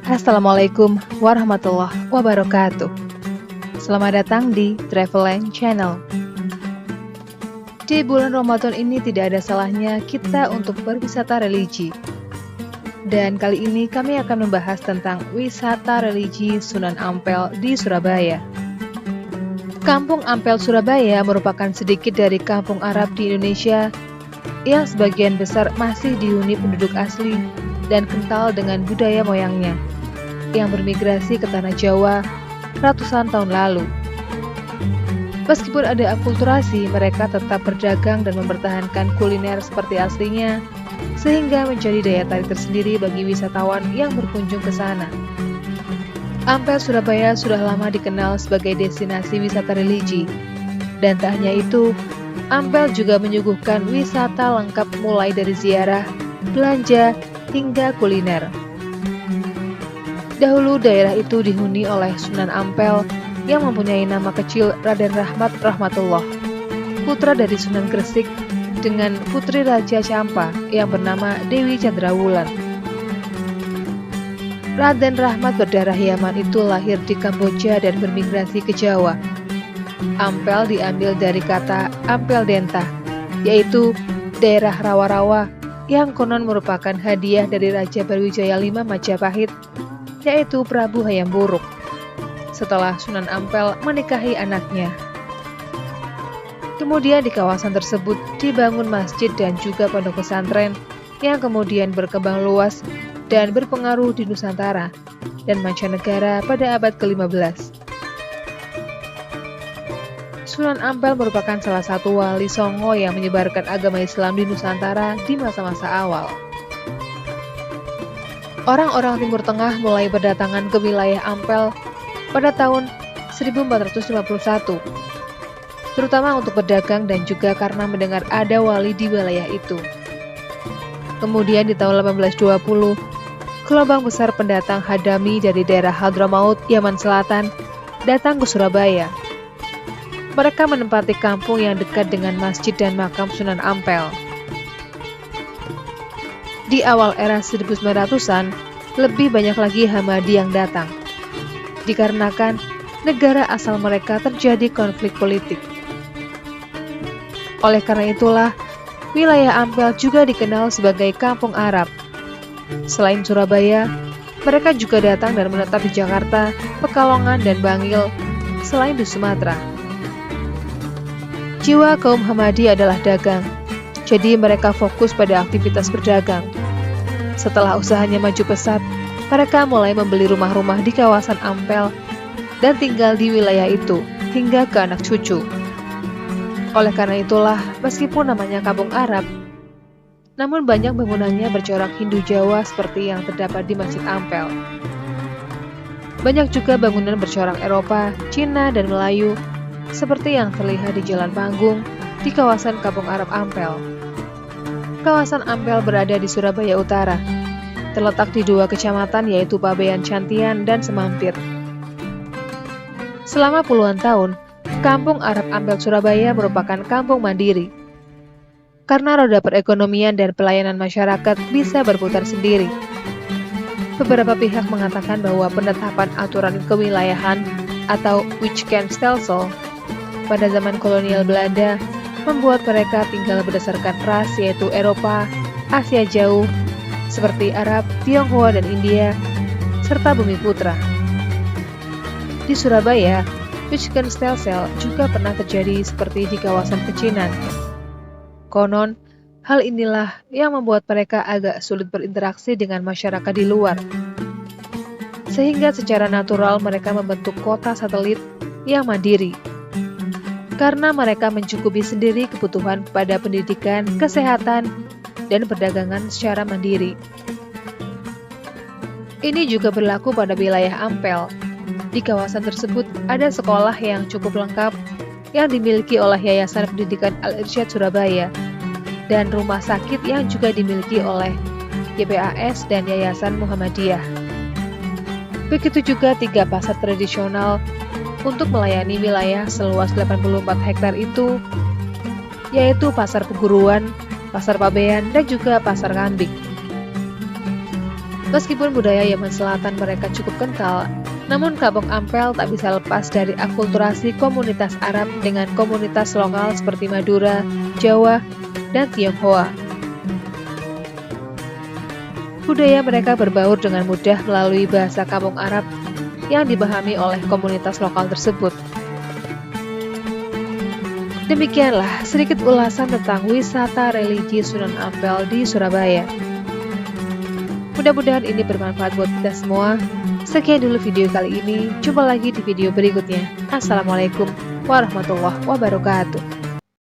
Assalamualaikum warahmatullahi wabarakatuh. Selamat datang di Traveling Channel. Di bulan Ramadan ini tidak ada salahnya kita untuk berwisata religi. Dan kali ini kami akan membahas tentang wisata religi Sunan Ampel di Surabaya. Kampung Ampel Surabaya merupakan sedikit dari kampung Arab di Indonesia yang sebagian besar masih dihuni penduduk asli dan kental dengan budaya moyangnya yang bermigrasi ke tanah Jawa ratusan tahun lalu. Meskipun ada akulturasi, mereka tetap berdagang dan mempertahankan kuliner seperti aslinya, sehingga menjadi daya tarik tersendiri bagi wisatawan yang berkunjung ke sana. Ampel Surabaya sudah lama dikenal sebagai destinasi wisata religi, dan tak hanya itu, Ampel juga menyuguhkan wisata lengkap mulai dari ziarah, belanja, hingga kuliner. Dahulu daerah itu dihuni oleh Sunan Ampel yang mempunyai nama kecil Raden Rahmat Rahmatullah, putra dari Sunan Gresik dengan putri Raja Campa yang bernama Dewi Chandrawulan. Raden Rahmat berdarah Yaman itu lahir di Kamboja dan bermigrasi ke Jawa. Ampel diambil dari kata Ampel Denta, yaitu daerah rawa-rawa yang konon merupakan hadiah dari Raja Brawijaya V Majapahit, yaitu Prabu Hayam Wuruk, setelah Sunan Ampel menikahi anaknya. Kemudian di kawasan tersebut dibangun masjid dan juga pondok pesantren yang kemudian berkembang luas dan berpengaruh di Nusantara dan mancanegara pada abad ke-15. Sunan Ampel merupakan salah satu wali Songo yang menyebarkan agama Islam di Nusantara di masa-masa awal. Orang-orang Timur Tengah mulai berdatangan ke wilayah Ampel pada tahun 1451, terutama untuk berdagang dan juga karena mendengar ada wali di wilayah itu. Kemudian di tahun 1820, gelombang besar pendatang Hadami dari daerah Hadramaut, Yaman Selatan, datang ke Surabaya. Mereka menempati kampung yang dekat dengan masjid dan makam Sunan Ampel. Di awal era 1900-an, lebih banyak lagi Hamadi yang datang, dikarenakan negara asal mereka terjadi konflik politik. Oleh karena itulah, wilayah Ampel juga dikenal sebagai Kampung Arab. Selain Surabaya, mereka juga datang dan menetap di Jakarta, Pekalongan, dan Bangil, selain di Sumatera. Jiwa kaum Hamadi adalah dagang, jadi mereka fokus pada aktivitas berdagang. Setelah usahanya maju pesat, mereka mulai membeli rumah-rumah di kawasan Ampel dan tinggal di wilayah itu hingga ke anak cucu. Oleh karena itulah, meskipun namanya Kampung Arab, namun banyak bangunannya bercorak Hindu Jawa seperti yang terdapat di Masjid Ampel. Banyak juga bangunan bercorak Eropa, Cina, dan Melayu, seperti yang terlihat di Jalan Panggung di kawasan Kampung Arab Ampel. Kawasan Ampel berada di Surabaya Utara, terletak di dua kecamatan yaitu Pabean Cantian dan Semampir. Selama puluhan tahun, Kampung Arab Ampel Surabaya merupakan kampung mandiri. Karena roda perekonomian dan pelayanan masyarakat bisa berputar sendiri. Beberapa pihak mengatakan bahwa penetapan aturan kewilayahan atau Wetskentstelsel pada zaman kolonial Belanda membuat mereka tinggal berdasarkan ras yaitu Eropa, Asia Jauh, seperti Arab, Tionghoa, dan India, serta Bumi Putra. Di Surabaya, Wetskentstelsel juga pernah terjadi seperti di kawasan pecinan. Konon, hal inilah yang membuat mereka agak sulit berinteraksi dengan masyarakat di luar. Sehingga secara natural mereka membentuk kota satelit yang mandiri. Karena mereka mencukupi sendiri kebutuhan pada pendidikan, kesehatan, dan perdagangan secara mandiri. Ini juga berlaku pada wilayah Ampel. Di kawasan tersebut ada sekolah yang cukup lengkap yang dimiliki oleh Yayasan Pendidikan Al-Irsyad Surabaya dan rumah sakit yang juga dimiliki oleh YPAS dan Yayasan Muhammadiyah. Begitu juga 3 pasar tradisional untuk melayani wilayah seluas 84 hektar itu, yaitu Pasar Peguruan, Pasar Pabean, dan juga Pasar Kambing. Meskipun budaya Yaman Selatan mereka cukup kental, namun Kampung Ampel tak bisa lepas dari akulturasi komunitas Arab dengan komunitas lokal seperti Madura, Jawa, dan Tionghoa. Budaya mereka berbaur dengan mudah melalui bahasa Kampung Arab yang dipahami oleh komunitas lokal tersebut. Demikianlah sedikit ulasan tentang wisata religi Sunan Ampel di Surabaya. Mudah-mudahan ini bermanfaat buat kita semua. Sekian dulu video kali ini. Jumpa lagi di video berikutnya. Assalamualaikum warahmatullahi wabarakatuh.